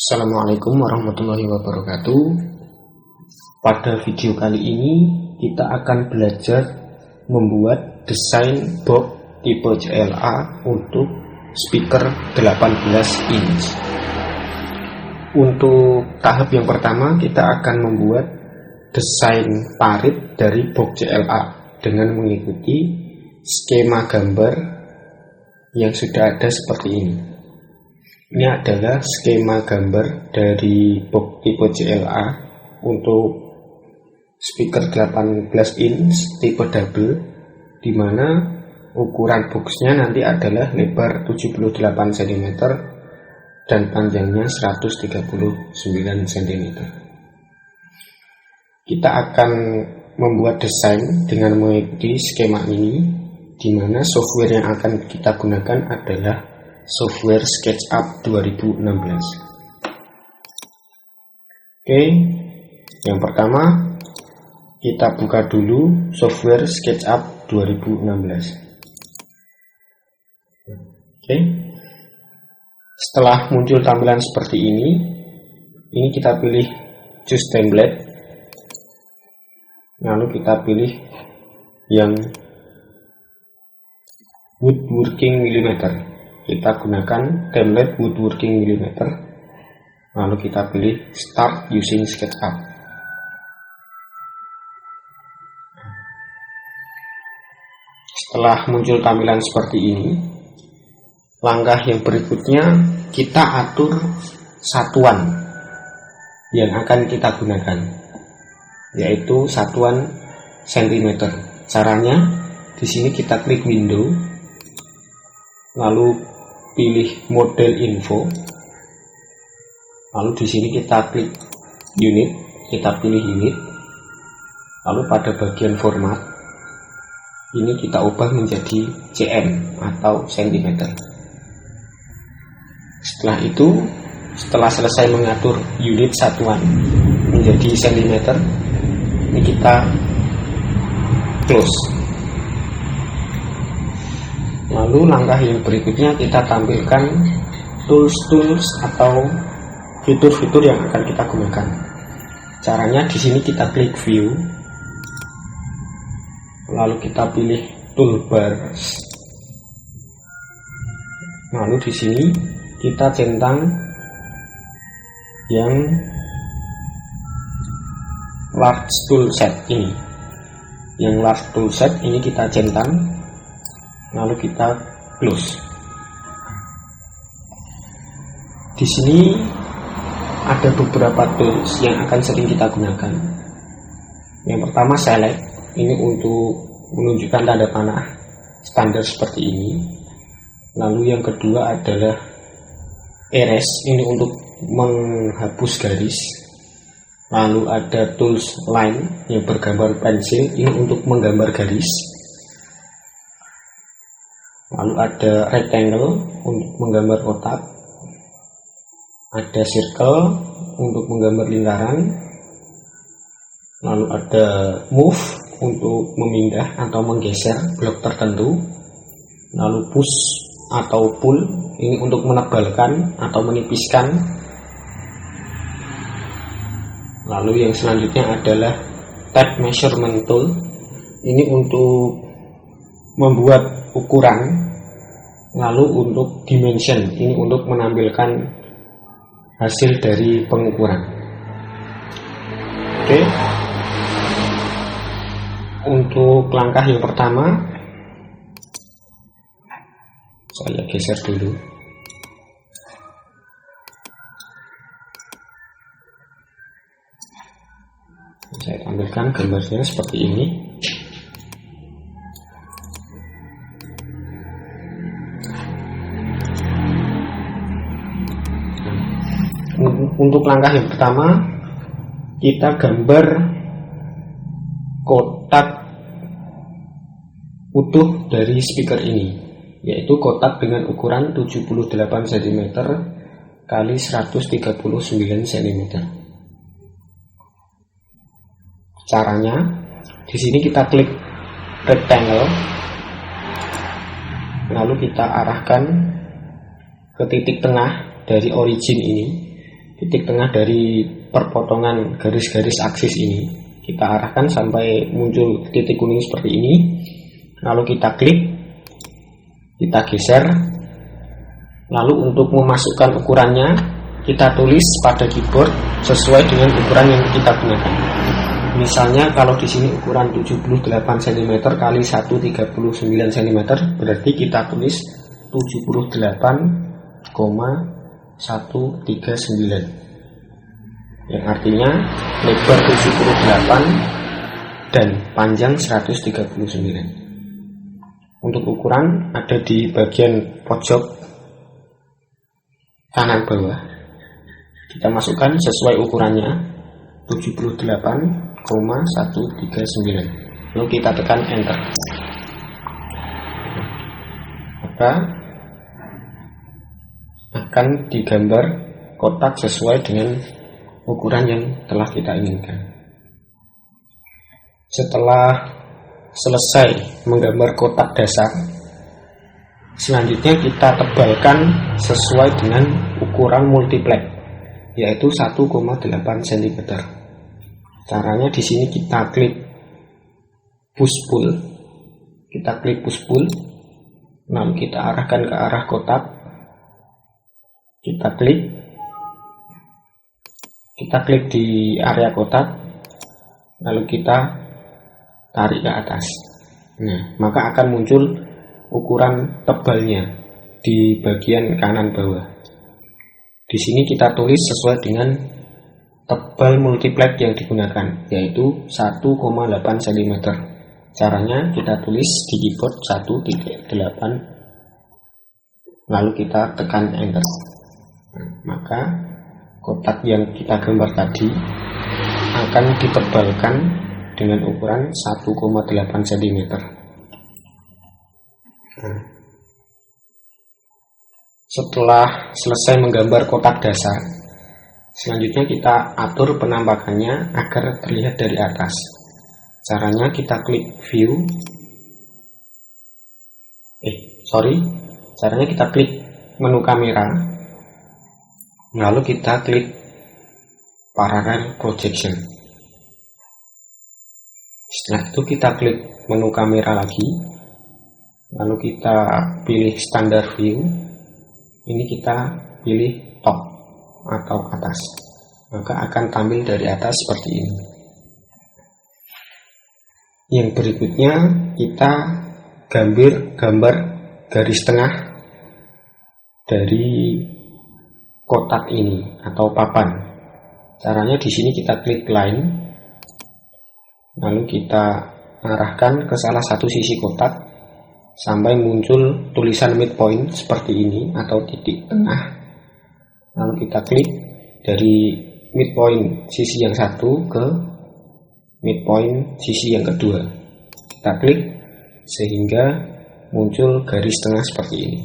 Assalamualaikum warahmatullahi wabarakatuh. Pada video kali ini kita akan belajar membuat desain box tipe CLA untuk speaker 18 inch. Untuk tahap yang pertama kita akan membuat desain parit dari box CLA dengan mengikuti skema gambar yang sudah ada seperti ini. Ini adalah skema gambar dari box tipe CLA untuk speaker 18 inch tipe double, di mana ukuran boxnya nanti adalah lebar 78 cm dan panjangnya 139 cm. Kita akan membuat desain dengan mengikuti skema ini, di mana software yang akan kita gunakan adalah software SketchUp 2016. Oke, yang pertama kita buka dulu software SketchUp 2016. Oke, setelah muncul tampilan seperti ini kita pilih choose template, lalu kita pilih yang woodworking millimeter. Kita gunakan template woodworking millimeter, lalu kita pilih start using SketchUp. Setelah muncul tampilan seperti ini, langkah yang berikutnya kita atur satuan yang akan kita gunakan, yaitu satuan cm. Caranya di sini kita klik window, lalu pilih model info, lalu di sini kita klik unit, kita pilih unit, lalu pada bagian format ini kita ubah menjadi cm atau cm. Setelah itu, setelah selesai mengatur unit satuan menjadi cm, ini kita close. Lalu langkah yang berikutnya kita tampilkan tools atau fitur-fitur yang akan kita gunakan. Caranya di sini kita klik view, lalu kita pilih toolbars, lalu di sini kita centang yang large toolset ini. Yang large toolset ini kita centang, lalu kita close. Di sini ada beberapa tools yang akan sering kita gunakan. Yang pertama select, ini untuk menunjukkan tanda panah standar seperti ini. Lalu yang kedua adalah erase, ini untuk menghapus garis. Lalu ada tools line yang bergambar pensil, ini untuk menggambar garis. Lalu ada rectangle untuk menggambar kotak, ada circle untuk menggambar lingkaran, lalu ada move untuk memindah atau menggeser blok tertentu, lalu push atau pull ini untuk menebalkan atau menipiskan. Lalu yang selanjutnya adalah tape measurement tool, ini untuk membuat ukuran, lalu untuk dimension ini untuk menampilkan hasil dari pengukuran. Oke, untuk langkah yang pertama saya geser dulu. Saya tampilkan gambarnya seperti ini. Untuk langkah yang pertama kita gambar kotak utuh dari speaker ini, yaitu kotak dengan ukuran 78 cm kali 139 cm. Caranya di sini kita klik rectangle, lalu kita arahkan ke titik tengah dari origin ini. titik tengah dari perpotongan garis-garis aksis ini. Kita arahkan sampai muncul titik kuning seperti ini. Lalu kita klik, kita geser. Lalu untuk memasukkan ukurannya, kita tulis pada keyboard sesuai dengan ukuran yang kita gunakan. Misalnya kalau di sini ukuran 78 cm kali 139 cm, berarti kita tulis 78,139, yang artinya lebar 78 dan panjang 139. Untuk ukuran ada di bagian pojok kanan bawah. Kita masukkan sesuai ukurannya 78,139. Lalu kita tekan enter. Maka akan digambar kotak sesuai dengan ukuran yang telah kita inginkan. Setelah selesai menggambar kotak dasar, selanjutnya kita tebalkan sesuai dengan ukuran multiplex, yaitu 1,8 cm. Caranya di sini kita klik push pull, lalu kita arahkan ke arah kotak, kita klik di area kotak, lalu kita tarik ke atas. Nah, maka akan muncul ukuran tebalnya di bagian kanan bawah. Di sini kita tulis sesuai dengan tebal multiplex yang digunakan, yaitu 1,8 cm. Caranya kita tulis di keyboard 1.8, lalu kita tekan enter. Maka kotak yang kita gambar tadi akan ditebalkan dengan ukuran 1,8 cm. Setelah selesai menggambar kotak dasar, selanjutnya kita atur penampakannya agar terlihat dari atas. Caranya kita klik view. Caranya kita klik menu kamera, lalu kita klik parallel projection. Setelah itu kita klik menu kamera lagi, lalu kita pilih standard view. Ini kita pilih top atau atas, maka akan tampil dari atas seperti ini. Yang berikutnya kita gambar garis tengah dari kotak ini atau papan. Caranya di sini kita klik line, lalu kita arahkan ke salah satu sisi kotak sampai muncul tulisan midpoint seperti ini atau titik tengah. Lalu kita klik dari midpoint sisi yang satu ke midpoint sisi yang kedua. Kita klik sehingga muncul garis tengah seperti ini.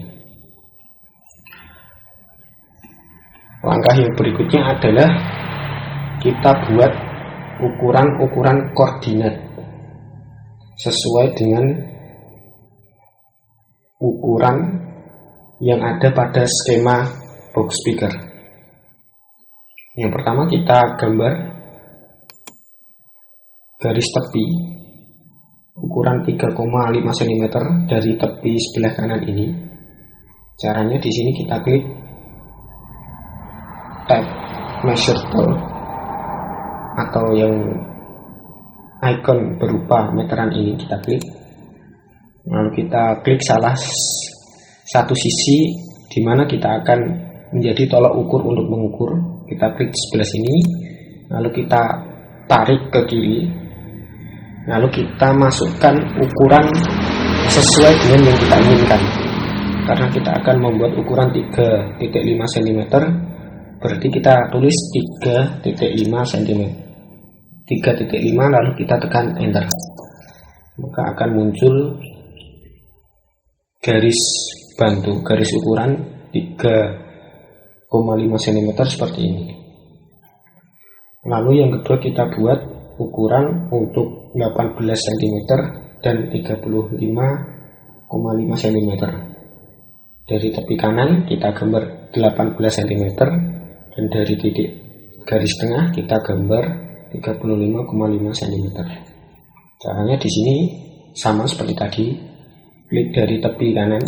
Langkah yang berikutnya adalah kita buat ukuran-ukuran koordinat sesuai dengan ukuran yang ada pada skema box speaker. Yang pertama kita gambar garis tepi ukuran 3,5 cm dari tepi sebelah kanan ini. Caranya di sini kita klik tab measure tool atau yang icon berupa meteran ini, kita klik. Lalu kita klik salah satu sisi di mana kita akan menjadi tolak ukur untuk mengukur. Kita klik sebelah sini, lalu kita tarik ke kiri, lalu kita masukkan ukuran sesuai dengan yang kita inginkan. Karena kita akan membuat ukuran 3,5 cm, berarti kita tulis 3,5 cm. 3,5 lalu kita tekan enter, maka akan muncul garis bantu, garis ukuran 3,5 cm seperti ini. Lalu yang kedua kita buat ukuran untuk 18 cm dan 35,5 cm. Dari tepi kanan kita gambar 18 cm Dan dari titik garis tengah kita gambar 35,5 cm. Caranya di sini sama seperti tadi, klik dari tepi kanan,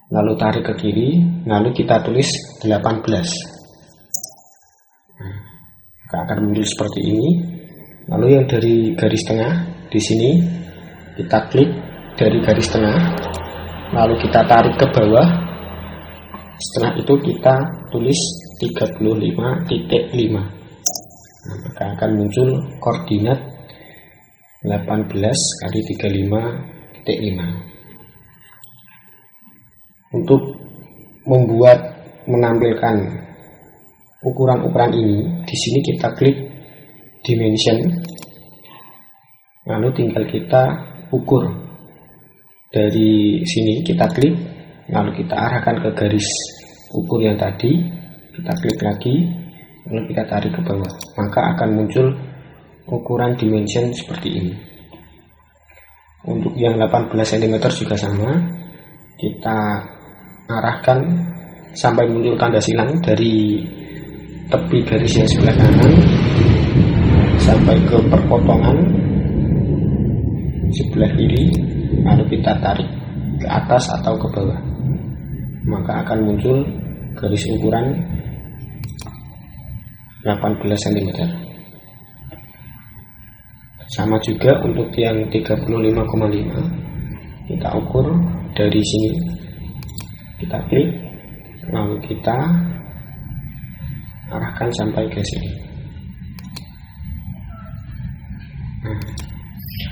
lalu tarik ke kiri, lalu kita tulis 18. Maka akan muncul seperti ini. Lalu yang dari garis tengah, di sini kita klik dari garis tengah, lalu kita tarik ke bawah. Setelah itu kita tulis 35.5. Maka akan muncul koordinat 18 kali 35.5. Untuk menampilkan ukuran-ukuran ini, di sini kita klik dimension, lalu tinggal kita ukur. Dari sini kita klik, lalu kita arahkan ke garis ukur yang tadi, kita klik lagi, lalu kita tarik ke bawah, maka akan muncul ukuran dimension seperti ini. Untuk yang 18 cm juga sama, kita arahkan sampai muncul tanda silang dari tepi garis yang sebelah kanan sampai ke perpotongan sebelah kiri, lalu kita tarik ke atas atau ke bawah, maka akan muncul garis ukuran 18 cm. Sama juga untuk yang 35,5, kita ukur dari sini, kita klik, lalu kita arahkan sampai ke sini.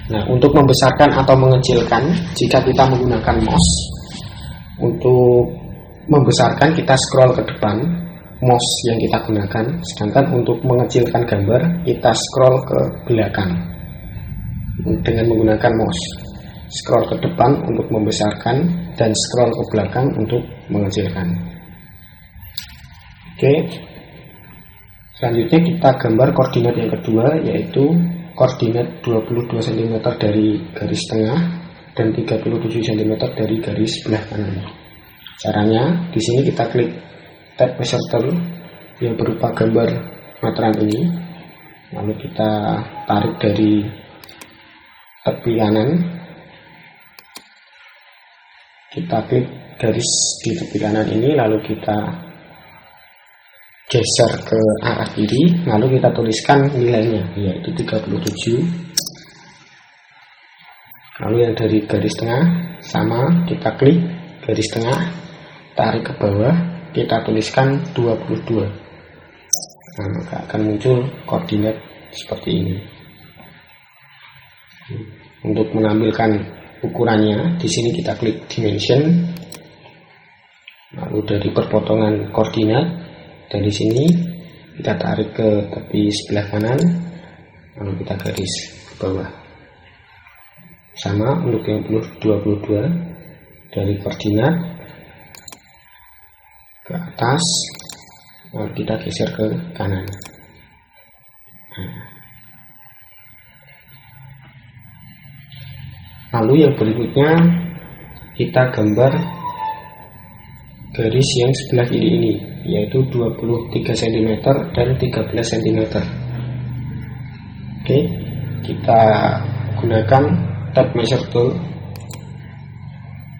Nah, untuk membesarkan atau mengecilkan, jika kita menggunakan mouse, untuk membesarkan kita scroll ke depan mouse yang kita gunakan, sedangkan untuk mengecilkan gambar kita scroll ke belakang dengan menggunakan mouse. Scroll ke depan untuk membesarkan dan scroll ke belakang untuk mengecilkan. Oke, selanjutnya kita gambar koordinat yang kedua, yaitu koordinat 22 cm dari garis tengah dan 37 cm dari garis sebelah kanan. Caranya di sini kita klik tab measure tool yang berupa gambar meteran ini, lalu kita tarik dari tepi kanan, kita klik garis di tepi kanan ini, lalu kita geser ke arah kiri, lalu kita tuliskan nilainya, yaitu 37. Lalu yang dari garis tengah sama, kita klik garis tengah, tarik ke bawah, kita tuliskan 22. Nah, maka akan muncul koordinat seperti ini. Untuk menampilkan ukurannya, di sini kita klik dimension, lalu dari perpotongan koordinat, dari sini kita tarik ke tepi sebelah kanan, lalu kita garis ke bawah. Sama untuk yang 22, dari koordinat ke atas, lalu kita geser ke kanan. Lalu yang berikutnya kita gambar garis yang sebelah kiri ini, yaitu 23 cm dan 13 cm. Oke, kita gunakan tab measure tool,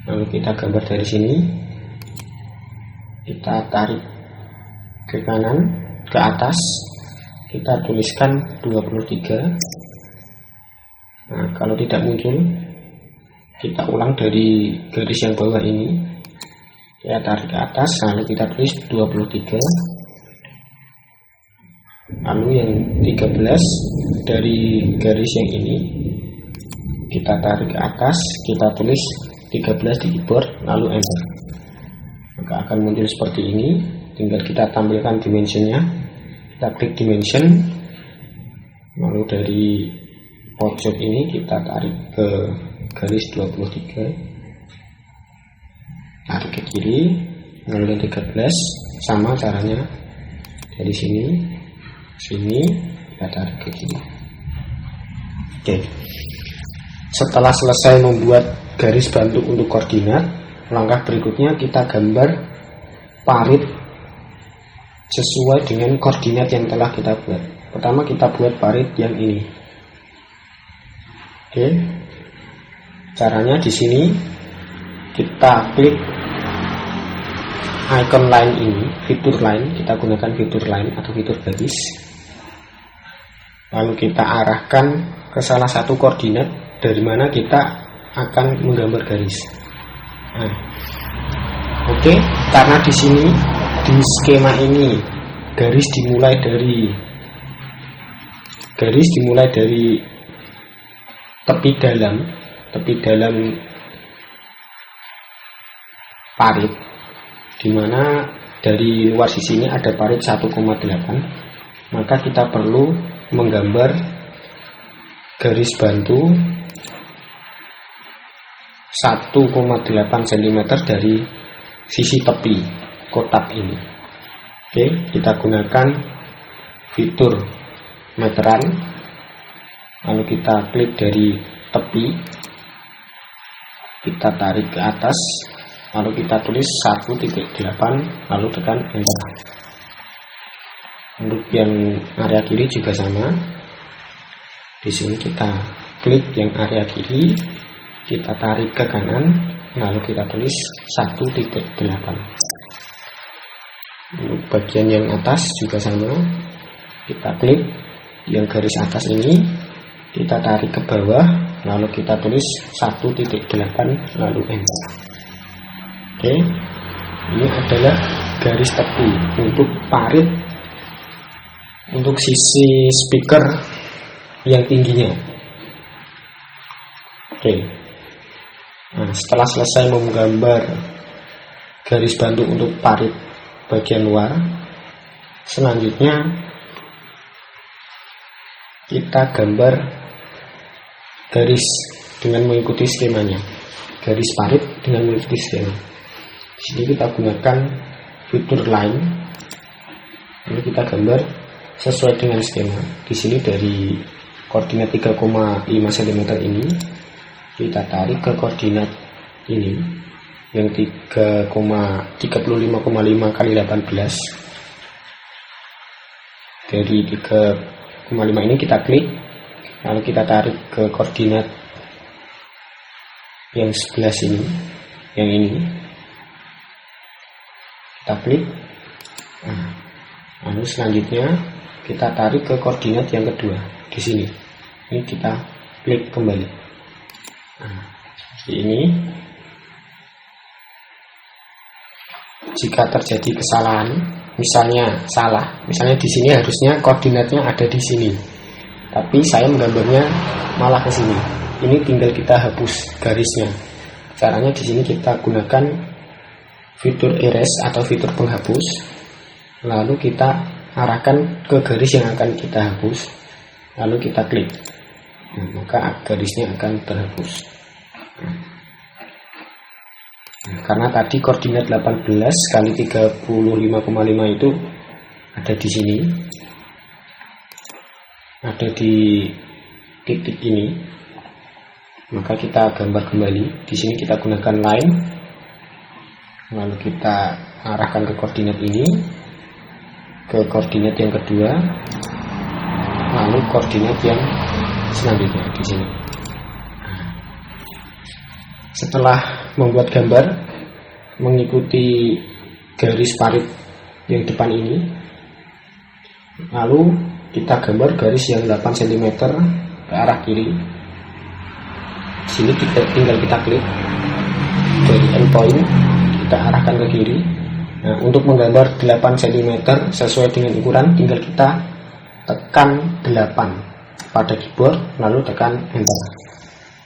lalu kita gambar dari sini, kita tarik ke kanan, ke atas, kita tuliskan 23. Nah, kalau tidak muncul, kita ulang dari garis yang bawah ini, kita tarik ke atas, lalu kita tulis 23. Lalu yang 13 dari garis yang ini, kita tarik ke atas, kita tulis 13 di keyboard, lalu enter. Maka akan muncul seperti ini. Tinggal kita tampilkan dimensionnya, kita klik dimension, lalu dari pojok ini kita tarik ke garis 23, tarik ke kiri, lalu yang 13 sama caranya, dari sini kita tarik ke kiri. Oke, setelah selesai membuat garis bantu untuk koordinat, langkah berikutnya kita gambar parit sesuai dengan koordinat yang telah kita buat. Pertama kita buat parit yang ini. Oke. Caranya di sini kita klik icon line ini, fitur line, kita gunakan fitur line atau fitur garis. Lalu kita arahkan ke salah satu koordinat dari mana kita akan menggambar garis. Nah, oke, karena di sini di skema ini garis dimulai dari tepi dalam parit, dimana dari luar sisi ini ada parit 1,8, maka kita perlu menggambar garis bantu 1,8 cm dari sisi tepi kotak ini. Oke, kita gunakan fitur meteran, lalu kita klik dari tepi, kita tarik ke atas, lalu kita tulis 1.8, lalu tekan enter. Untuk yang area kiri juga sama. Di sini kita klik yang area kiri, kita tarik ke kanan, lalu kita tulis 1.8. Untuk bagian yang atas juga sama, kita klik yang garis atas ini, kita tarik ke bawah, lalu kita tulis 1.8, lalu enter. Oke, ini adalah garis tepi untuk parit untuk sisi speaker yang tingginya. Oke, nah, setelah selesai menggambar garis bantu untuk parit bagian luar, selanjutnya kita gambar garis dengan mengikuti skemanya, garis parit dengan mengikuti skema. Di sini kita gunakan fitur line, ini kita gambar sesuai dengan skema. Di sini dari koordinat 3,5 cm ini kita tarik ke koordinat ini yang 35,5 kali 18. Dari 3,5 ini kita klik, lalu kita tarik ke koordinat yang sebelah sini, yang ini kita klik. Nah, lalu selanjutnya kita tarik ke koordinat yang kedua di sini. Ini kita klik kembali. Nah, seperti ini. Jika terjadi kesalahan, misalnya di sini harusnya koordinatnya ada di sini, tapi saya menggambarnya malah ke sini. Ini tinggal kita hapus garisnya. Caranya di sini kita gunakan fitur erase atau fitur penghapus, lalu kita arahkan ke garis yang akan kita hapus, lalu kita klik. Nah, maka garisnya akan terhapus. Nah, karena tadi koordinat 18 kali 35,5 itu ada di sini, ada di titik ini, maka kita gambar kembali. Di sini kita gunakan line, lalu kita arahkan ke koordinat ini, ke koordinat yang kedua, lalu koordinat yang selanjutnya di sini. Setelah membuat gambar mengikuti garis parit yang depan ini, lalu kita gambar garis yang 8 cm ke arah kiri. Di sini tinggal kita klik dari endpoint, kita arahkan ke kiri. Nah, untuk menggambar 8 cm sesuai dengan ukuran, tinggal kita tekan 8 pada keyboard, lalu tekan enter.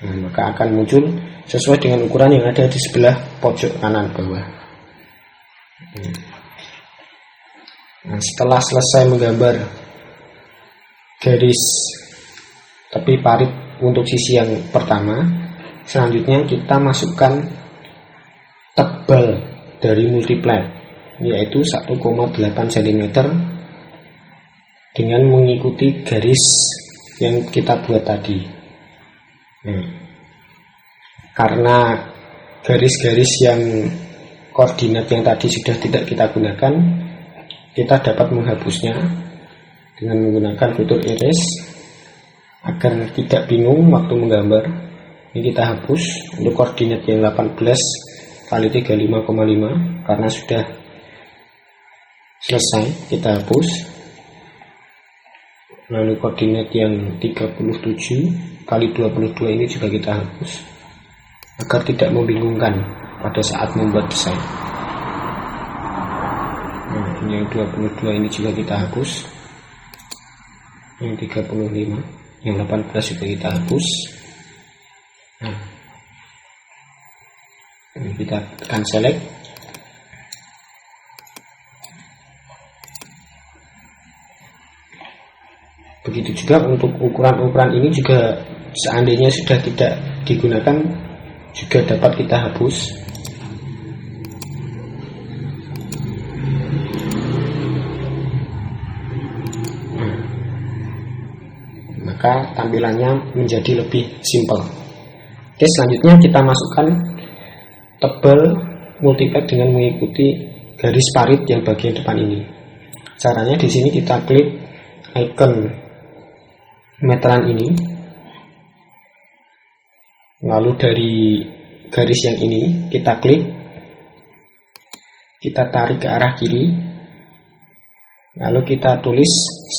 Nah, maka akan muncul sesuai dengan ukuran yang ada di sebelah pojok kanan bawah. Nah, setelah selesai menggambar garis tepi parit untuk sisi yang pertama, selanjutnya kita masukkan tebal dari multiply, yaitu 1,8 cm dengan mengikuti garis yang kita buat tadi. Karena garis-garis yang koordinat yang tadi sudah tidak kita gunakan, kita dapat menghapusnya dengan menggunakan fitur erase agar tidak bingung waktu menggambar. Ini kita hapus untuk koordinat yang 18 kali 35,5 karena sudah selesai, kita hapus. Lalu koordinat yang 37 kali 22 ini juga kita hapus agar tidak membingungkan pada saat membuat desain. Nah, ini yang 22 ini juga kita hapus, yang 35, yang 18 juga kita hapus. Nah, ini kita tekan select. Begitu juga untuk ukuran-ukuran ini juga seandainya sudah tidak digunakan juga dapat kita hapus. Nah, maka tampilannya menjadi lebih simpel. Oke, selanjutnya kita masukkan tebal multipad dengan mengikuti garis parit yang bagian depan ini. Caranya di sini kita klik icon meteran ini, lalu dari garis yang ini kita klik, kita tarik ke arah kiri, lalu kita tulis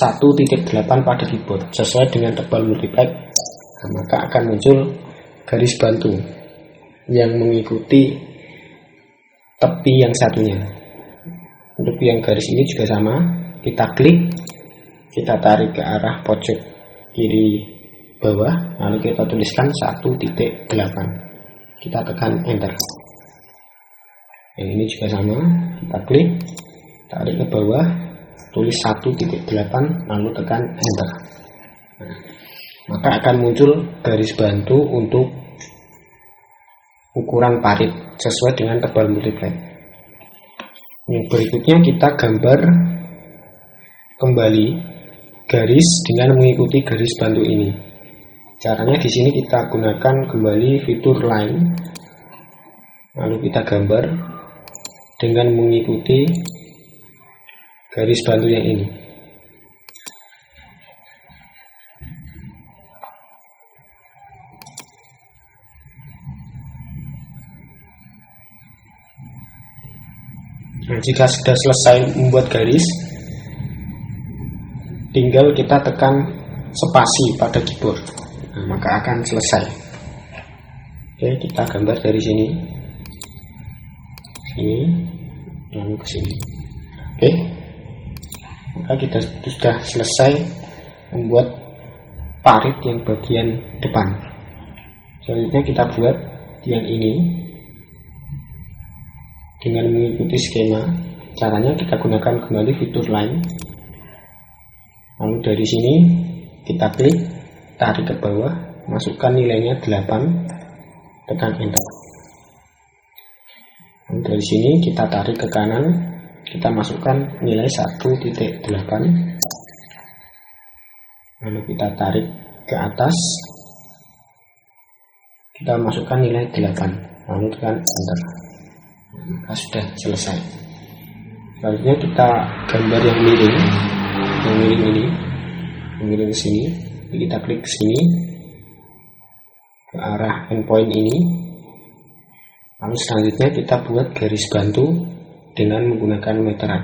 1.8 pada keyboard sesuai dengan tebal multipad. Nah, maka akan muncul garis bantu yang mengikuti tepi yang satunya. Untuk yang garis ini juga sama, kita klik, kita tarik ke arah pojok kiri bawah, lalu kita tuliskan 1.8, kita tekan enter. Yang ini juga sama, kita klik, tarik ke bawah, tulis 1.8, lalu tekan enter. Nah, maka akan muncul garis bantu untuk ukuran parit sesuai dengan tebal multipad. Yang berikutnya kita gambar kembali garis dengan mengikuti garis bantu ini. Caranya di sini kita gunakan kembali fitur line, lalu kita gambar dengan mengikuti garis bantu yang ini. Nah, jika sudah selesai membuat garis, tinggal kita tekan spasi pada keyboard. Nah, maka akan selesai. Oke, kita gambar dari sini, lalu ke sini. Oke, maka kita sudah selesai membuat parit yang bagian depan. Selanjutnya kita buat yang ini dengan mengikuti skema. Caranya kita gunakan kembali fitur line, lalu dari sini kita klik, tarik ke bawah, masukkan nilainya 8, tekan enter. Lalu dari sini kita tarik ke kanan, kita masukkan nilai 1.8, lalu kita tarik ke atas, kita masukkan nilai 8, lalu tekan enter. Maka sudah selesai. Selanjutnya kita gambar yang miring ini, miring ke sini. Kita klik ke sini, ke arah endpoint ini. Lalu selanjutnya kita buat garis bantu dengan menggunakan meteran.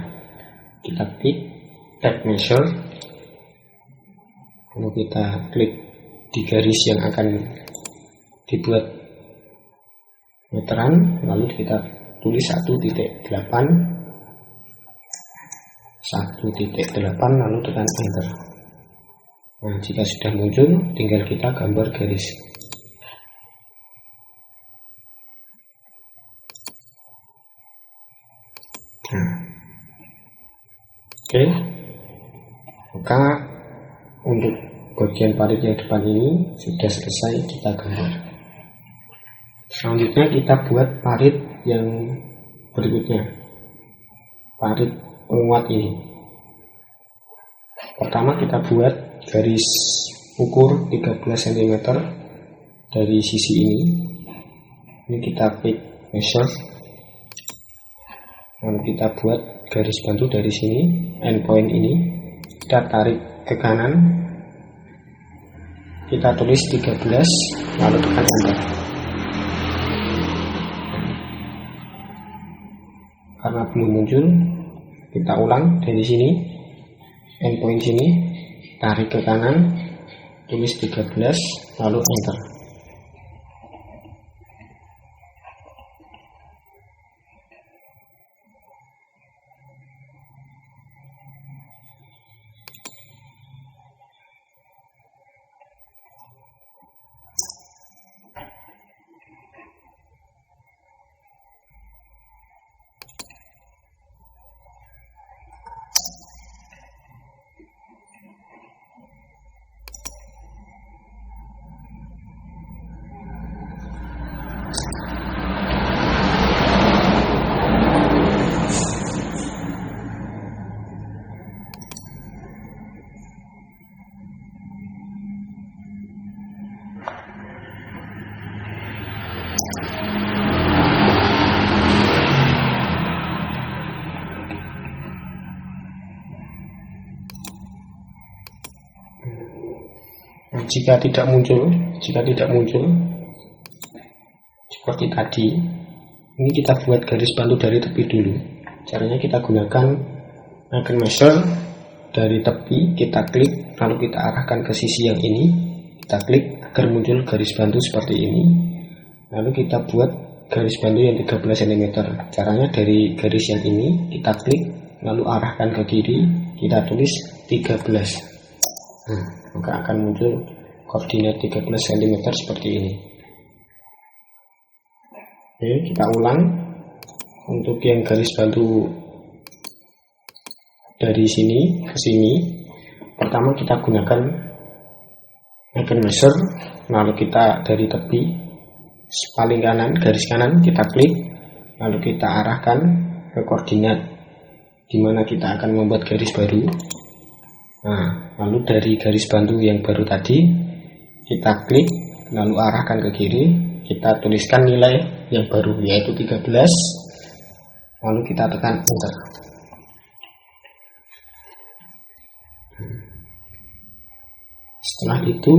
Kita klik tab measure, lalu kita klik di garis yang akan dibuat meteran, lalu kita tulis 1.8, lalu tekan enter. Nah, jika sudah muncul, tinggal kita gambar garis. Nah, oke, maka untuk bagian parit yang depan ini sudah selesai kita gambar. Selanjutnya kita buat parit yang berikutnya, parit penguat ini. Pertama kita buat garis ukur 13 cm dari sisi ini. Ini kita klik measure, lalu kita buat garis bantu dari sini, endpoint ini kita tarik ke kanan, kita tulis 13 lalu tekan enter. Karena belum muncul, kita ulang dari sini, endpoint sini, tarik ke kanan, tulis 13 lalu enter. Nah, jika tidak muncul seperti tadi, ini kita buat garis bantu dari tepi dulu. Caranya kita gunakan icon measure dari tepi, kita klik lalu kita arahkan ke sisi yang ini, kita klik agar muncul garis bantu seperti ini. Lalu kita buat garis bantu yang 13 cm. Caranya dari garis yang ini kita klik lalu arahkan ke kiri, kita tulis 13. Nah, maka akan muncul koordinat 13 cm seperti ini. Oke, kita ulang. Untuk yang garis bantu dari sini ke sini, pertama kita gunakan icon measure, lalu kita dari tepi paling kanan, garis kanan kita klik, lalu kita arahkan ke koordinat dimana kita akan membuat garis baru. Nah, lalu dari garis bantu yang baru tadi kita klik lalu arahkan ke kiri, kita tuliskan nilai yang baru yaitu 13, lalu kita tekan enter. Setelah itu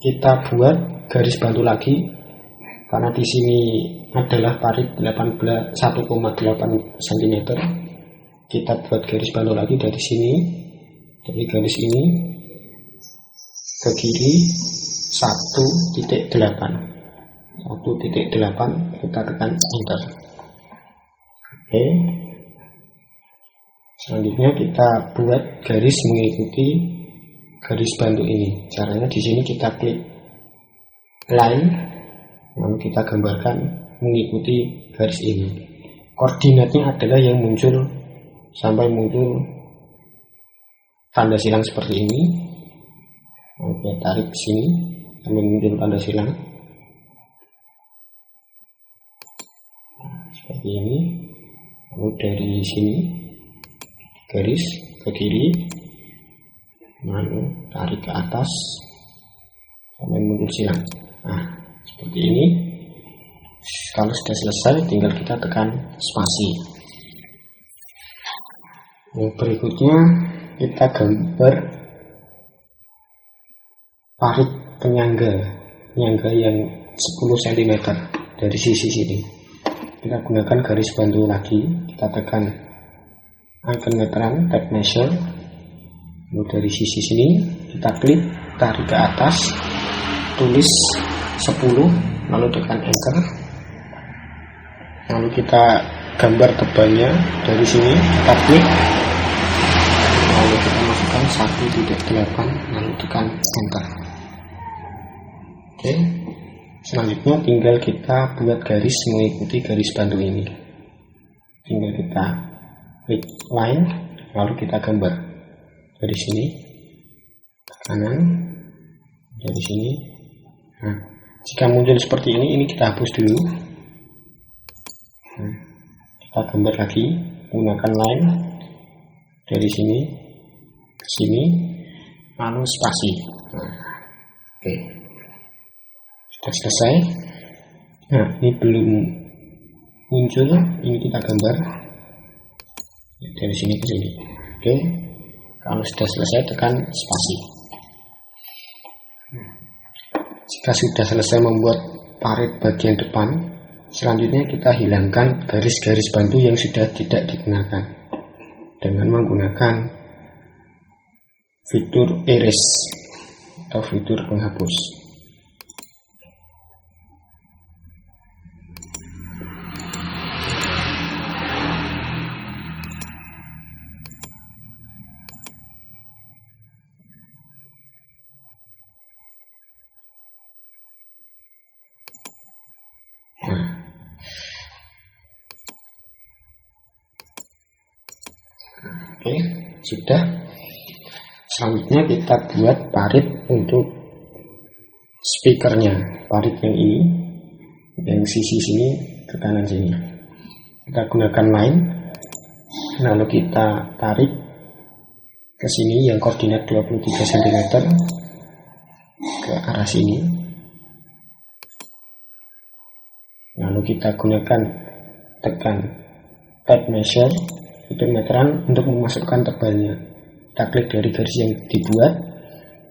kita buat garis bantu lagi, karena di sini adalah parit 1,8 cm. Kita buat garis bantu lagi dari sini, dari garis ini ke kiri 1.8, kita tekan enter. Oke, selanjutnya kita buat garis mengikuti garis bantu ini. Caranya di sini kita klik line, lalu kita gambarkan mengikuti garis ini. Koordinatnya adalah yang muncul sampai muncul tanda silang seperti ini. Oke, tarik ke sini sampai muncul tanda silang seperti ini. Lalu dari sini garis ke kiri, lalu tarik ke atas sampai muncul silang. Nah, seperti ini. Kalau sudah selesai, tinggal kita tekan spasi. Yang berikutnya kita gambar parit penyangga yang 10 cm dari sisi sini. Kita gunakan garis bantu lagi, kita tekan icon meteran, tab measure, lalu dari sisi sini kita klik, tarik ke atas, tulis 10, lalu tekan enter. Lalu kita gambar tebalnya dari sini, kita klik, lalu kita masukkan 1.8, lalu tekan enter. Oke, selanjutnya tinggal kita buat garis mengikuti garis bantu ini. Tinggal kita klik line, lalu kita gambar dari sini ke kanan, dari sini. Nah, jika muncul seperti ini kita hapus dulu. Nah, kita gambar lagi menggunakan line dari sini ke sini, lalu spasi. Nah, oke, sudah selesai. Nah, ini belum muncul, ini kita gambar dari sini ke sini. Oke, kalau sudah selesai tekan spasi. Jika sudah selesai membuat parit bagian depan, selanjutnya kita hilangkan garis-garis bantu yang sudah tidak digunakan dengan menggunakan fitur erase atau fitur penghapus. Oke, sudah. Selanjutnya kita buat parit untuk speakernya. Parit yang ini, yang sisi sini ke kanan sini. Kita gunakan line, lalu kita tarik ke sini yang koordinat 23 cm ke arah sini. Lalu kita gunakan tekan tape measure, itu meteran untuk memasukkan tebalnya. Kita klik dari garis yang dibuat,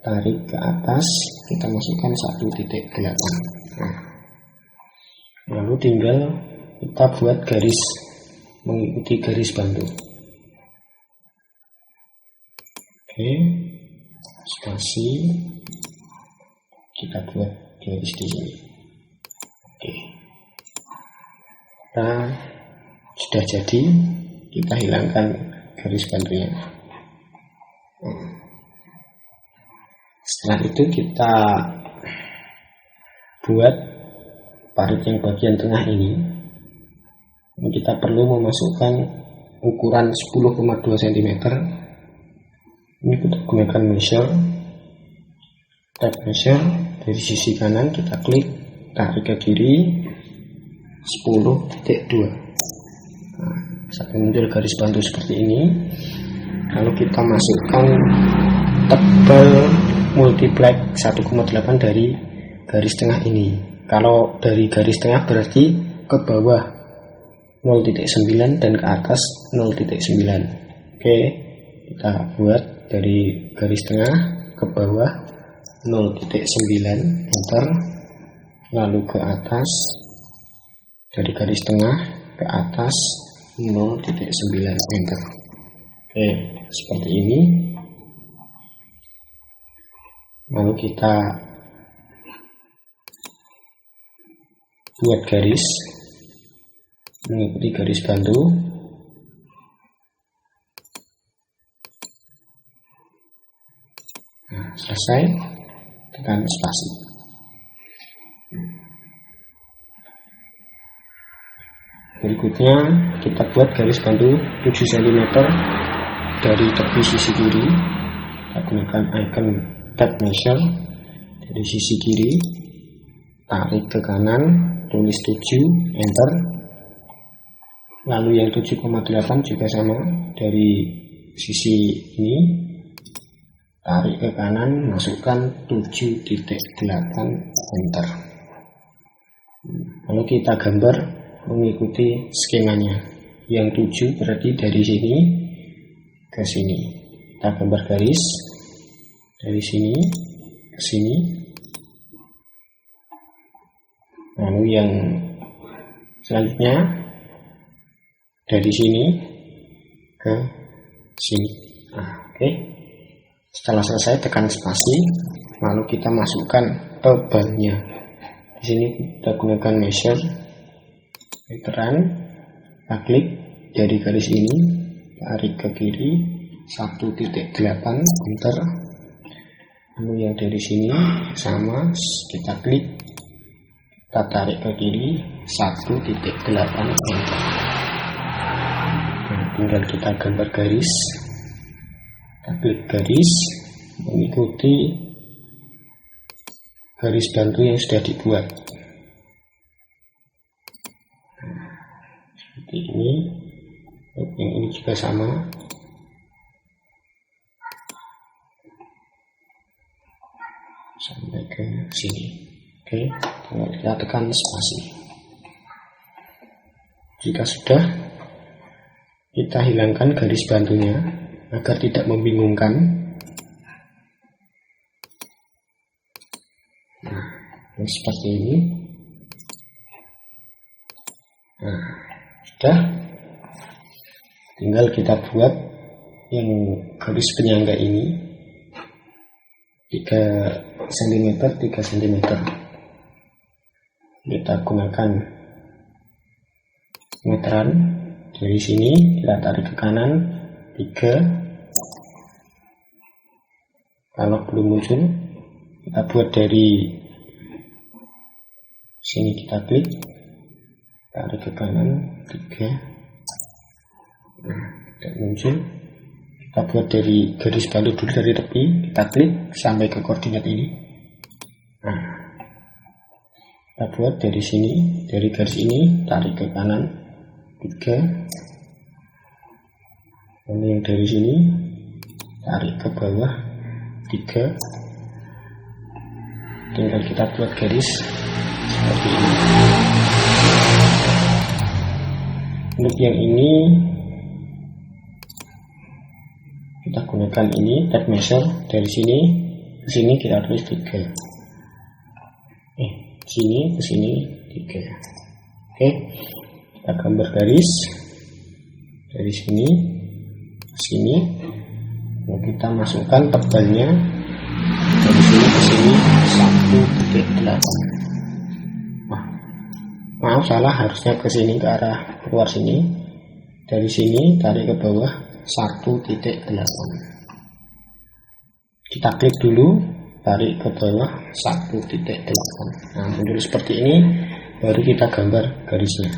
tarik ke atas, kita masukkan 1.8. Nah, lalu tinggal kita buat garis mengikuti garis bantu. Oke, spasi, kita buat garis di sini. Oke, nah sudah jadi. Kita hilangkan garis bantunya. Setelah itu kita buat parit yang bagian tengah ini. Kita perlu memasukkan ukuran 10,2 cm. Ini kita gunakan measure, tape measure. Dari sisi kanan kita klik, tarik ke kiri 10.2. Sampai muncul garis bantu seperti ini. Lalu kita masukkan tebal multiplex 1,8 dari garis tengah ini. Kalau dari garis tengah berarti ke bawah 0.9 dan ke atas 0.9. Oke, kita buat dari garis tengah ke bawah 0.9 enter, lalu ke atas dari garis tengah ke atas 0.9 enter. Oke, seperti ini. Lalu kita buat garis mengikuti garis bantu. Nah, selesai, tekan spasi. Berikutnya kita buat garis bantu 7 cm dari tepi sisi kiri. Kita gunakan icon tape measure. Dari sisi kiri tarik ke kanan, tulis 7, enter. Lalu yang 7,8 juga sama, dari sisi ini tarik ke kanan, masukkan 7.8, enter. Lalu kita gambar mengikuti skemanya. Yang 7 berarti dari sini ke sini. Kita gambar garis dari sini ke sini. Lalu yang selanjutnya dari sini ke sini. Nah, oke. Setelah selesai tekan spasi, lalu kita masukkan tebalnya. Di sini kita gunakan measure, meteran, kita klik dari garis ini, tarik ke kiri 1.8, enter. Lalu yang dari sini sama, kita klik, kita tarik ke kiri 1.8, enter. Nah, tinggal kita gambar garis, kita klik garis mengikuti garis bantu yang sudah dibuat. Seperti ini. Yang ini juga sama. Sampai ke sini. Oke, kita tekan spasi. Jika sudah, Kita hilangkan garis bantunya agar tidak membingungkan. Nah, seperti ini. Nah, sudah. Tinggal kita buat yang garis penyangga ini 3 cm 3 cm. Kita gunakan meteran. Dari sini kita tarik ke kanan 3. Kalau belum muncul, kita buat dari sini, kita klik, tarik ke kanan 3. Nah, tidak muncul. Kita buat dari garis bantu dulu dari tepi, kita klik sampai ke koordinat ini. Nah, kita buat dari sini, dari garis ini tarik ke kanan 3. Lalu yang dari sini tarik ke bawah 3. Tinggal kita buat garis seperti ini. Untuk yang ini kita gunakan ini tape measure. Dari sini ke sini kita tulis 3. Sini ke sini 3. Oke, kita gambar garis dari sini ke sini. Lalu kita masukkan tebalnya dari sini ke sini 1,8. Maaf, salah, harusnya ke sini, ke arah keluar sini. Dari sini tarik ke bawah 1,8. Kita klik dulu, tarik ke bawah 1,8. Nah, muncul seperti ini, baru kita gambar garisnya.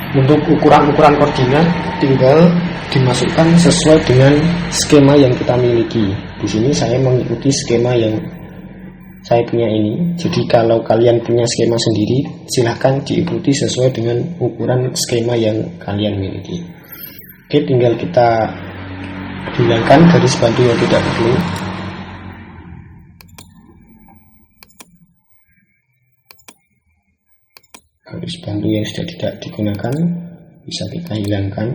Untuk ukuran-ukuran koordinat tinggal dimasukkan sesuai dengan skema yang kita miliki. Di sini saya mengikuti skema yang saya punya ini. Jadi kalau kalian punya skema sendiri, silahkan diikuti sesuai dengan ukuran skema yang kalian miliki. Oke, tinggal kita hilangkan garis bantu yang tidak perlu. Garis bantu yang sudah tidak digunakan bisa kita hilangkan.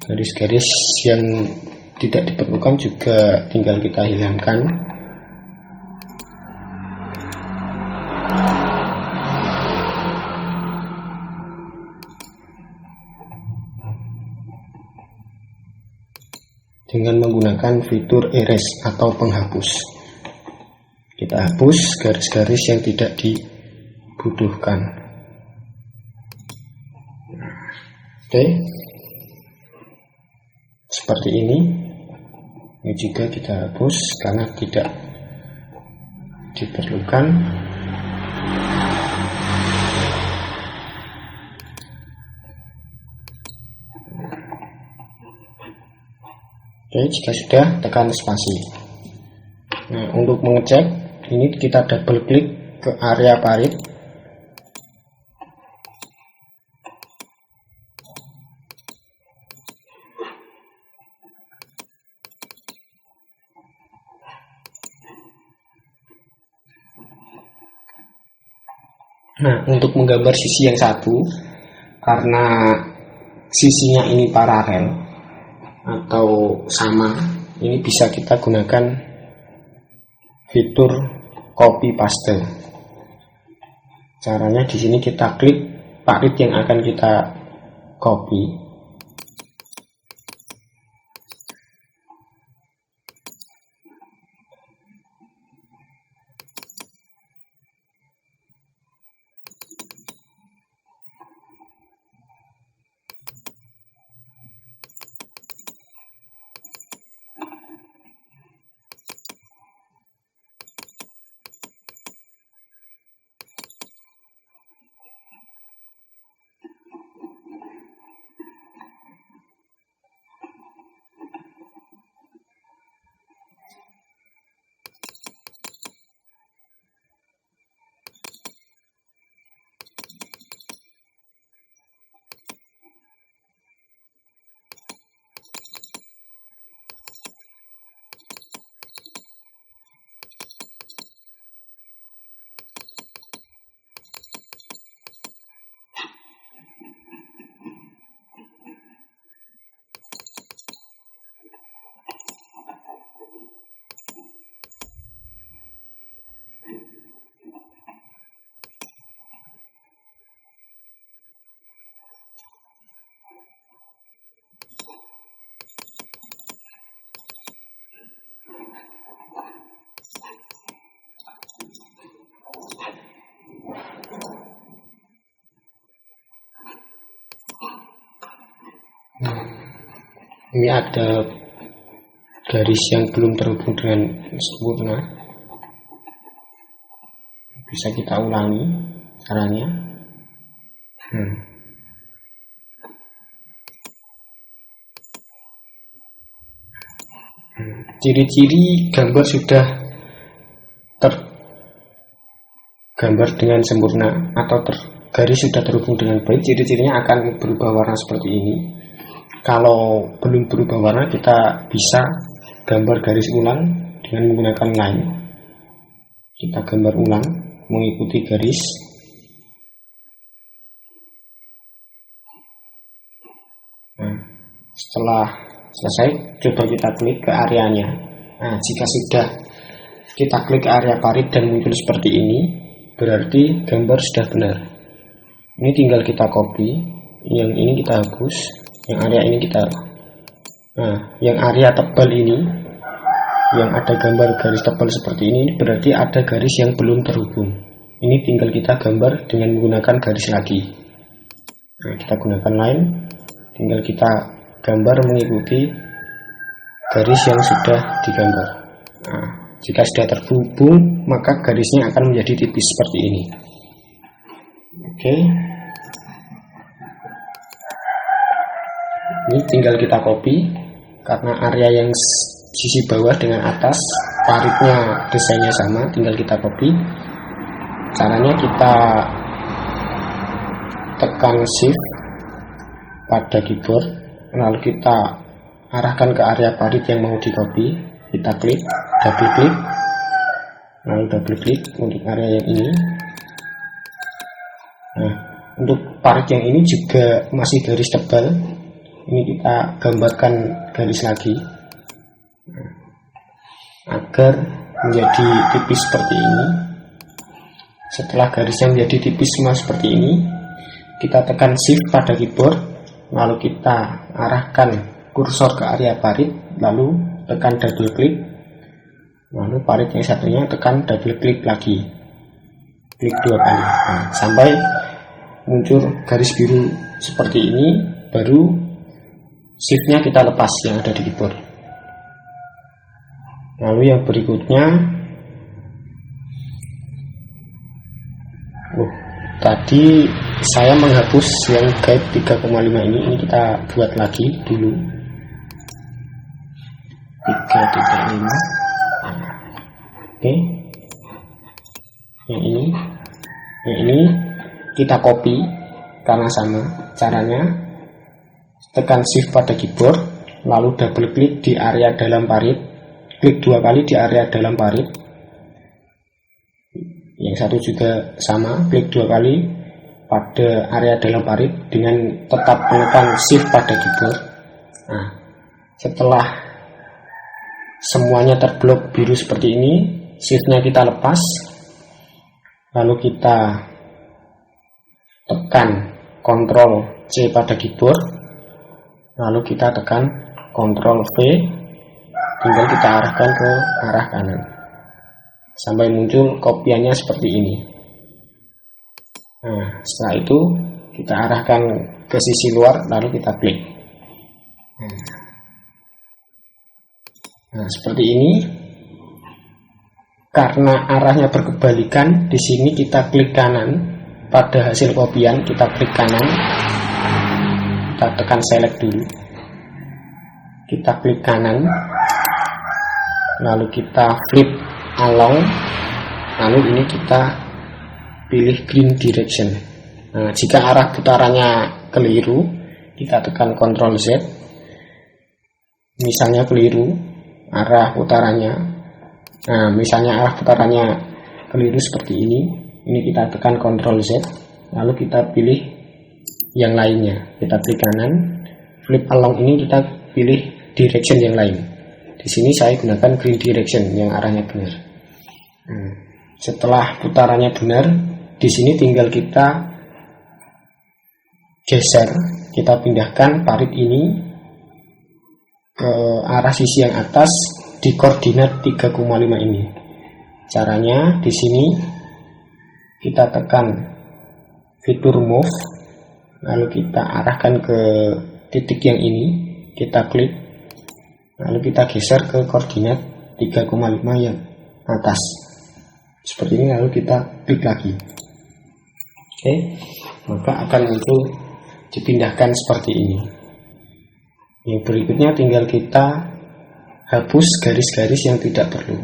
Garis-garis yang tidak diperlukan juga tinggal kita hilangkan. Dengan menggunakan fitur erase atau penghapus, kita hapus garis-garis yang tidak dibutuhkan. Oke, seperti ini. Ini juga kita hapus karena tidak diperlukan. Oke, jika sudah, tekan spasi. Nah, untuk mengecek ini kita double klik ke area parit. Nah, untuk menggambar sisi yang satu, karena sisinya ini paralel atau sama, ini bisa kita gunakan fitur copy paste. Caranya di sini kita klik parit yang akan kita copy. Ini ada garis yang belum terhubung dengan sempurna. Bisa kita ulangi caranya. Ciri-ciri gambar sudah tergambar dengan sempurna atau garis sudah terhubung dengan baik, ciri-cirinya akan berubah warna seperti ini. Kalau belum berubah warna, kita bisa gambar garis ulang dengan menggunakan line. Kita gambar ulang mengikuti garis. Nah, setelah selesai, coba kita klik ke areanya. Nah, jika sudah kita klik ke area parit dan muncul seperti ini, berarti gambar sudah benar. Ini tinggal kita copy, yang ini kita hapus, yang area ini kita. Nah, yang area tebal ini, yang ada gambar garis tebal seperti ini, berarti ada garis yang belum terhubung. Ini tinggal kita gambar dengan menggunakan garis lagi. Nah, kita gunakan line, tinggal kita gambar mengikuti garis yang sudah digambar. Nah, jika sudah terhubung, maka garisnya akan menjadi tipis seperti ini. Oke. Ini tinggal kita copy, karena area yang sisi bawah dengan atas paritnya desainnya sama, tinggal kita copy. Caranya kita tekan shift pada keyboard, lalu kita arahkan ke area parit yang mau di copy. Kita klik, double klik, lalu double klik untuk area yang ini. Nah, untuk parit yang ini juga masih garis tebal. Ini kita gambarkan garis lagi agar menjadi tipis seperti ini. Setelah garisnya menjadi tipis semua seperti ini, kita tekan shift pada keyboard, lalu kita arahkan kursor ke area parit, lalu tekan double klik, lalu parit yang satunya tekan double klik lagi, klik 2 kali. Nah, sampai muncul garis biru seperti ini, baru shiftnya kita lepas yang ada di keyboard. Lalu yang berikutnya, tadi saya menghapus yang guide 3,5 ini kita buat lagi dulu 3,5. Oke, yang ini kita copy karena sama caranya. Tekan shift pada keyboard, lalu double klik di area dalam parit, klik 2 kali di area dalam parit. Yang satu juga sama, klik 2 kali pada area dalam parit dengan tetap menekan shift pada keyboard. Nah, setelah semuanya terblok biru seperti ini, shiftnya kita lepas, lalu kita tekan Ctrl C pada keyboard, lalu kita tekan Ctrl V, tinggal kita arahkan ke arah kanan sampai muncul kopiannya seperti ini. Nah, setelah itu kita arahkan ke sisi luar, lalu kita klik. Nah, seperti ini. Karena arahnya berkebalikan, di sini kita klik kanan pada hasil kopian, kita klik kanan. Kita tekan select dulu, kita klik kanan, lalu kita flip along, lalu ini kita pilih green direction. Nah, jika arah putarannya keliru, kita tekan Ctrl Z. Misalnya keliru arah putarannya, nah misalnya arah putarannya keliru seperti ini kita tekan Ctrl Z, lalu kita pilih yang lainnya, kita klik kanan, flip along ini kita pilih direction yang lain. Di sini saya gunakan green direction yang arahnya benar. Setelah putarannya benar, di sini tinggal kita geser, kita pindahkan parit ini ke arah sisi yang atas di koordinat 3,5 ini. Caranya di sini kita tekan fitur move, lalu kita arahkan ke titik yang ini, kita klik, lalu kita geser ke koordinat 3,5 yang atas seperti ini, lalu kita klik lagi. Oke, maka akan muncul dipindahkan seperti ini. Yang berikutnya tinggal kita hapus garis-garis yang tidak perlu.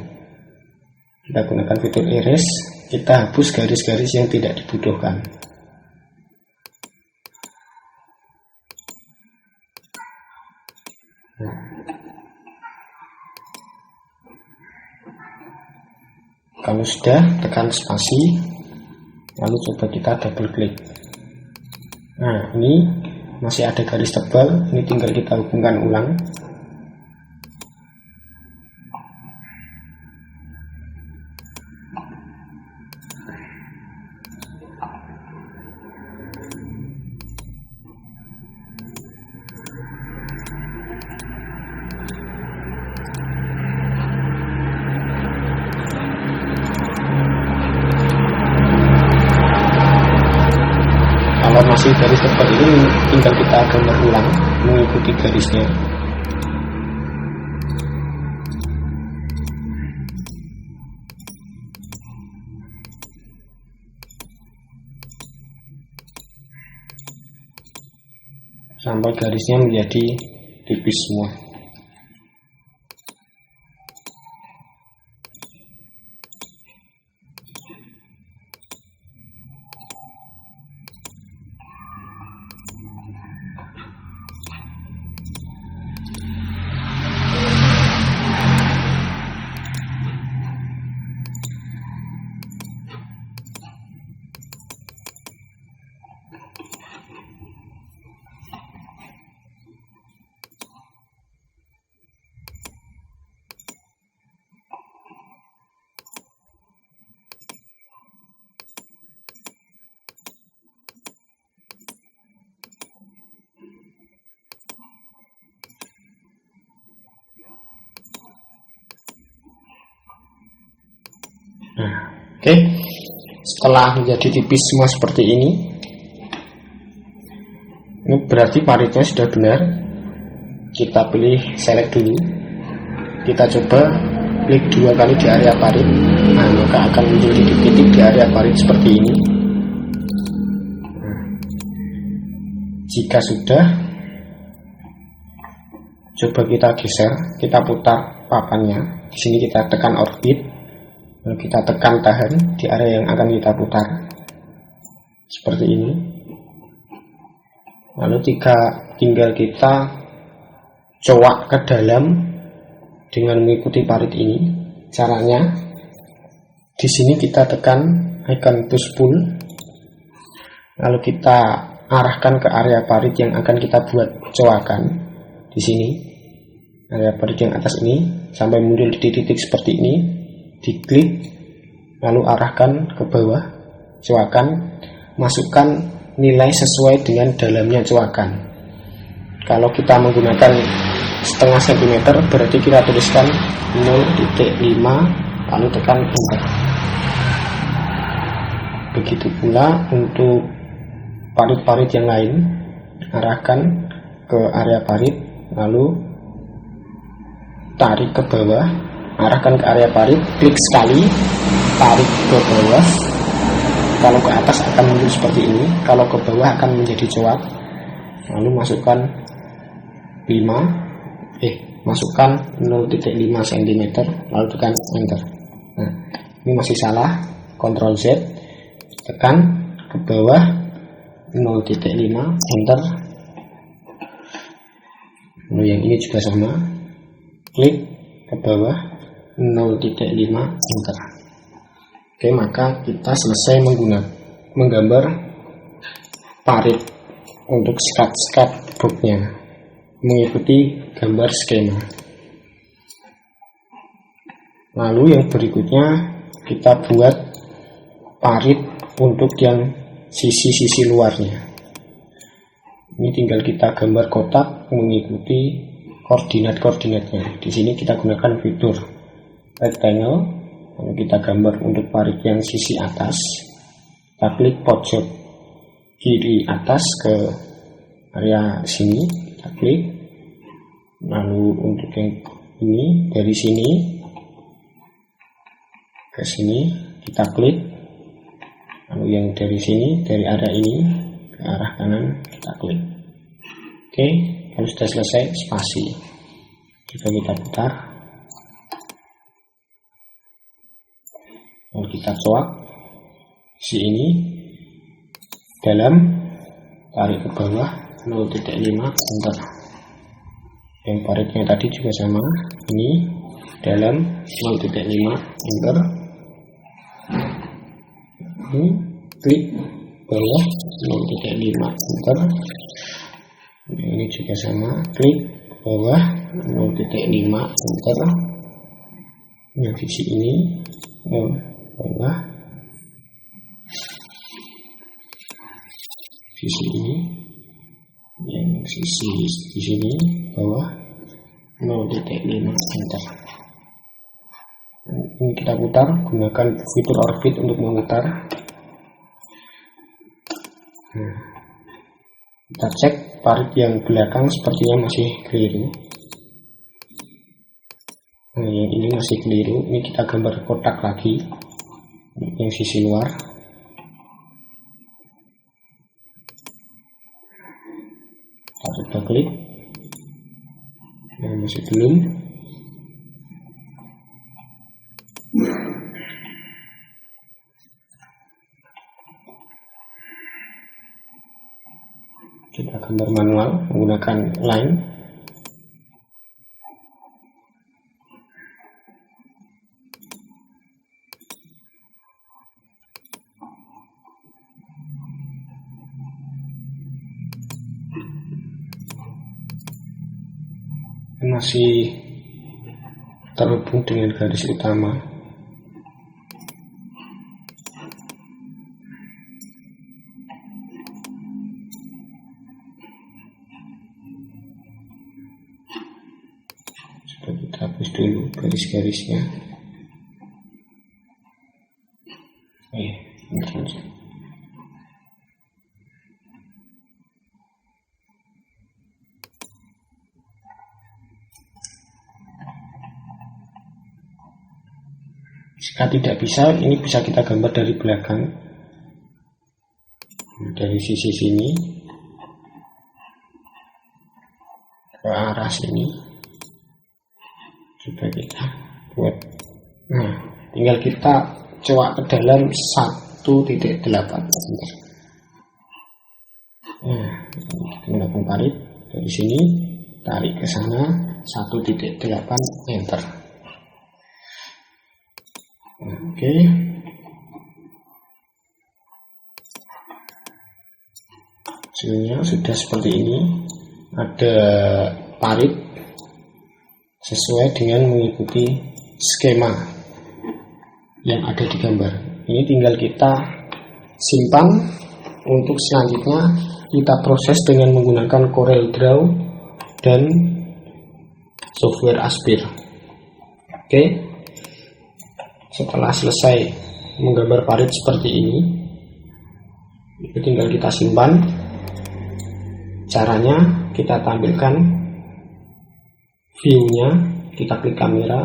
Kita gunakan fitur erase, kita hapus garis-garis yang tidak dibutuhkan. Nah, kalau sudah, tekan spasi, lalu coba kita double klik. Nah, ini masih ada garis tebal, ini tinggal kita hubungkan ulang. Kalau masih garis tebal ini, tinggal kita gambar ulang mengikuti garisnya. Sampai garisnya menjadi tipis semua. Nah, oke. Setelah menjadi tipis semua seperti ini berarti paritnya sudah benar. Kita pilih select dulu, kita coba klik 2 kali di area parit. Nah, maka akan muncul titik-titik di area parit seperti ini. Nah, jika sudah, coba kita geser, kita putar papannya. Di sini kita tekan orbit, lalu kita tekan tahan di area yang akan kita putar seperti ini. Lalu tinggal kita cowok ke dalam dengan mengikuti parit ini. Caranya di sini kita tekan icon push pull, lalu kita arahkan ke area parit yang akan kita buat cowakan. Di sini area parit yang atas ini sampai muncul di titik seperti ini. Diklik, lalu arahkan ke bawah cowakan, masukkan nilai sesuai dengan dalamnya cowakan. Kalau kita menggunakan setengah sentimeter, berarti kita tuliskan 0,5 lalu tekan enter. Begitu pula untuk parit-parit yang lain, arahkan ke area parit, lalu tarik ke bawah, arahkan ke area parit, klik sekali, tarik ke bawah. Kalau ke atas akan muncul seperti ini, kalau ke bawah akan menjadi coak. Lalu masukkan 0,5 cm, lalu tekan enter. Nah, ini masih salah, Ctrl Z, tekan ke bawah 0,5, enter. Lalu yang ini juga sama, klik ke bawah 0,5, enter. Oke, maka kita selesai menggambar parit untuk skat boxnya mengikuti gambar skema. Lalu yang berikutnya kita buat parit untuk yang sisi-sisi luarnya. Ini tinggal kita gambar kotak mengikuti koordinat-koordinatnya. Di sini kita gunakan fitur rectangle. Lalu kita gambar untuk parit yang sisi atas, kita klik pojok kiri atas ke area sini, kita klik. Lalu untuk yang ini dari sini ke sini kita klik. Lalu yang dari sini, dari area ini ke arah kanan kita klik. Oke, kalau sudah selesai spasi. Coba kita putar. Lalu kita coak si ini dalam, tarik ke bawah 0.5, enter. Yang paritnya tadi juga sama, ini dalam 0.5, enter. Ini klik bawah 0.5, enter. Ini juga sama, klik bawah 0.5, enter. Yang sisi ini bawah, sisi ini, yang sisi di sini bawah 0.5, enter. Ini kita putar, gunakan fitur orbit untuk memutar. Kita cek parit yang belakang sepertinya masih keliru. Yang ini masih keliru. Ini kita gambar kotak lagi, yang sisi luar. Kita coba klik. Masih belum. Kita gambar manual menggunakan line. Masih terhubung dengan garis utama. Coba kita hapus dulu garis-garisnya. Jika tidak bisa, ini bisa kita gambar dari belakang, dari sisi sini ke arah sini. Coba kita buat. Nah, tinggal kita coak ke dalam 1.8. Nah, menggunakan parit dari sini, tarik ke sana 1.8, enter. Oke. Hasilnya sudah seperti ini. Ada parit sesuai dengan mengikuti skema yang ada di gambar. Ini tinggal kita simpan. Untuk selanjutnya kita proses dengan menggunakan Corel Draw dan software Aspir. Oke. Setelah selesai menggambar parit seperti ini, itu tinggal kita simpan. Caranya kita tampilkan view-nya, kita klik kamera,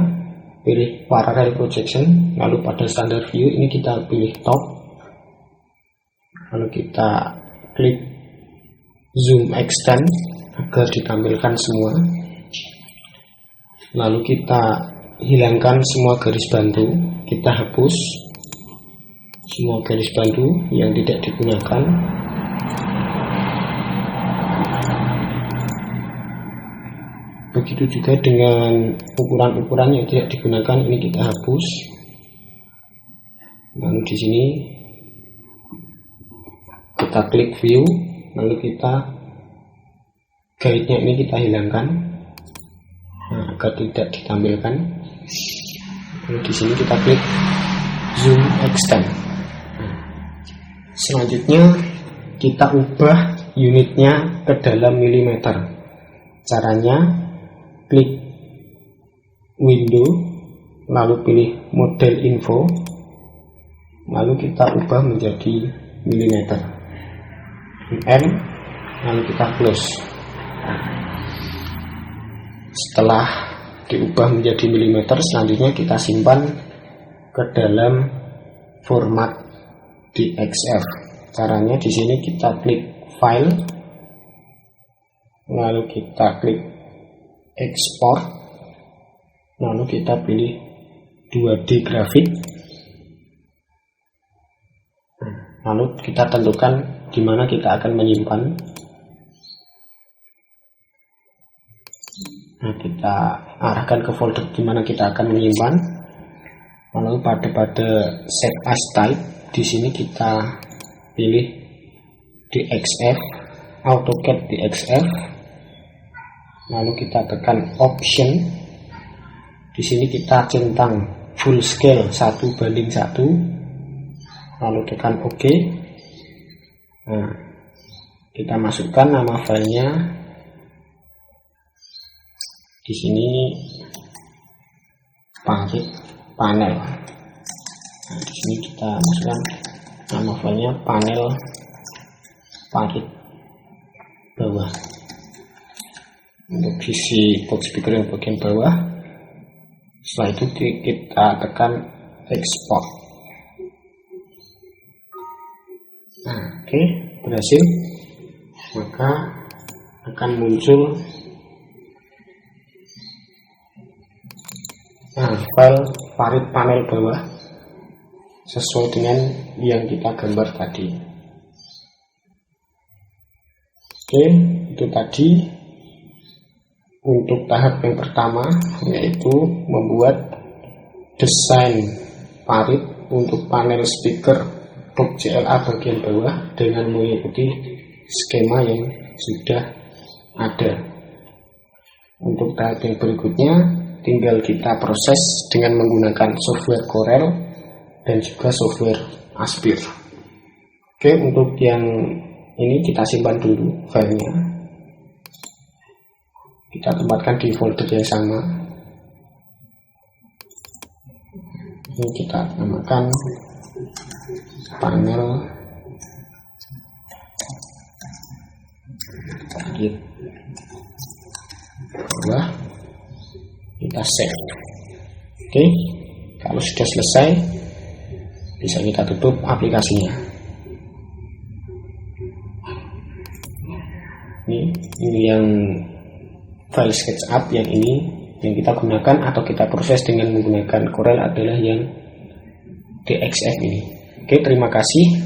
pilih parallel projection, lalu pada standar view ini kita pilih top, lalu kita klik zoom extend agar ditampilkan semua, lalu kita hilangkan semua garis bantu, kita hapus semua garis bantu yang tidak digunakan. Begitu juga dengan ukuran-ukuran yang tidak digunakan, ini kita hapus. Lalu di sini kita klik view, lalu kita guide-nya ini kita hilangkan, agar tidak ditampilkan. Lalu di sini kita klik zoom extend. Selanjutnya kita ubah unitnya ke dalam milimeter. Caranya klik window, lalu pilih model info, lalu kita ubah menjadi mm, lalu kita close. Setelah diubah menjadi milimeter, selanjutnya kita simpan ke dalam format DXF. Caranya di sini kita klik file, lalu kita klik export, lalu kita pilih 2D grafik, lalu kita tentukan di mana kita akan menyimpan. Nah, kita arahkan ke folder di mana kita akan menyimpan. Lalu pada set as type, di sini kita pilih DXF, AutoCAD DXF. Lalu kita tekan option. Di sini kita centang full scale 1:1. Lalu tekan OK. Nah, kita masukkan nama filenya. Di sini panel. Nah, di sini kita masukkan nama filenya panel parit bawah. Untuk isi box speaker yang bagian bawah. Setelah itu kita tekan export. Nah, oke, berhasil. Maka akan muncul file parit panel bawah sesuai dengan yang kita gambar tadi. Oke, itu tadi untuk tahap yang pertama, yaitu membuat desain parit untuk panel speaker box JLA bagian bawah dengan mengikuti skema yang sudah ada. Untuk tahap yang berikutnya, tinggal kita proses dengan menggunakan software Corel dan juga software Aspir. Oke, untuk yang ini kita simpan dulu filenya. Kita tempatkan di folder yang sama. Ini kita namakan panel parit bawah. Kita save. Oke, kalau sudah selesai bisa kita tutup aplikasinya. Ini yang file SketchUp yang ini yang kita gunakan atau kita proses dengan menggunakan Corel adalah yang DXF ini. Oke, terima kasih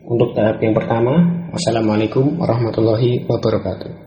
untuk tahap yang pertama. Wassalamualaikum warahmatullahi wabarakatuh.